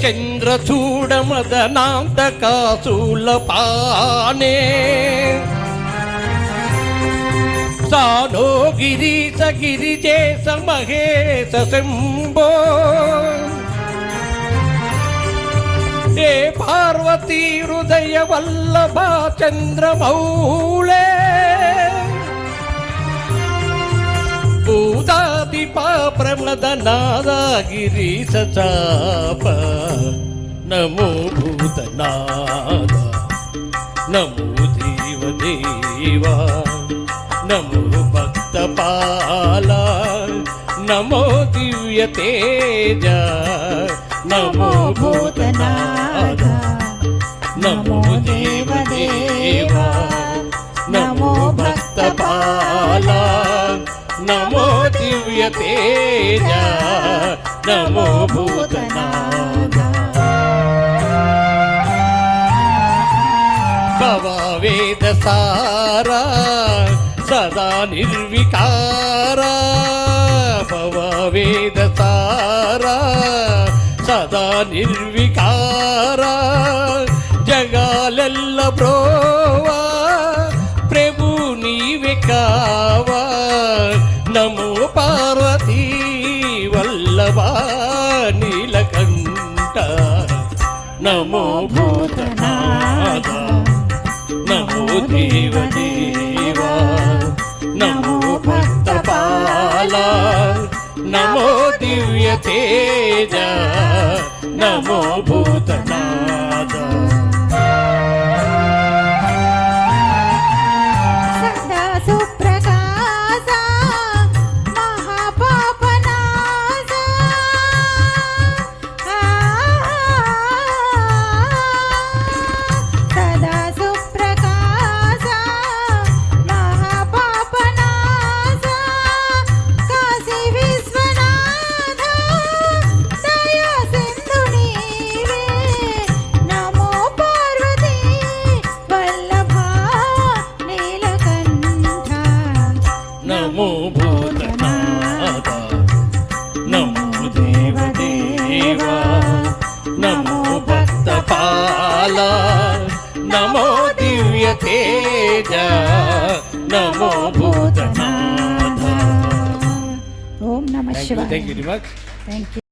चन्द्रचूडमदनान्तकाशूलपाने सानो गिरीश गिरिजेश महेश शम्भो हे पार्वती हृदय वल्लभा चन्द्रमौळे भूतादिपा प्रमदनादा गिरीश चाप नमो भूतनाद नमो देव देवा नमो भक्तपाला नमो दिव्य तेज नमो भूतनाद नमो देव देवा नमो भक्तपाला नमो दिव्य तेज नमो भूतनाद भववेद सारा सदा निर्विकारा भववेद सारा सदा निर्विकारा जगालेल्ल ब्रोवा प्रभु नीवे कावा नमो पार्वती वल्लभा नीलकंठ नमो भूतनाद नमो देव देवा नमो भक्तपाला नमो दिव्य तेज नमो भूतनाद सदा सुप्रकाश महापापनाश सदा सुप्रकाश महापापनाश काशी विश्वनाथ दया सिंधु नीवे नमो पार्वती वल्लभा नीलकंठ नमो भूतनाद नमो देव देवा नमो भक्तपाला नमो दिव्य तेज नमो भूतनाद ओम नमः शिवाय thank you very much thank you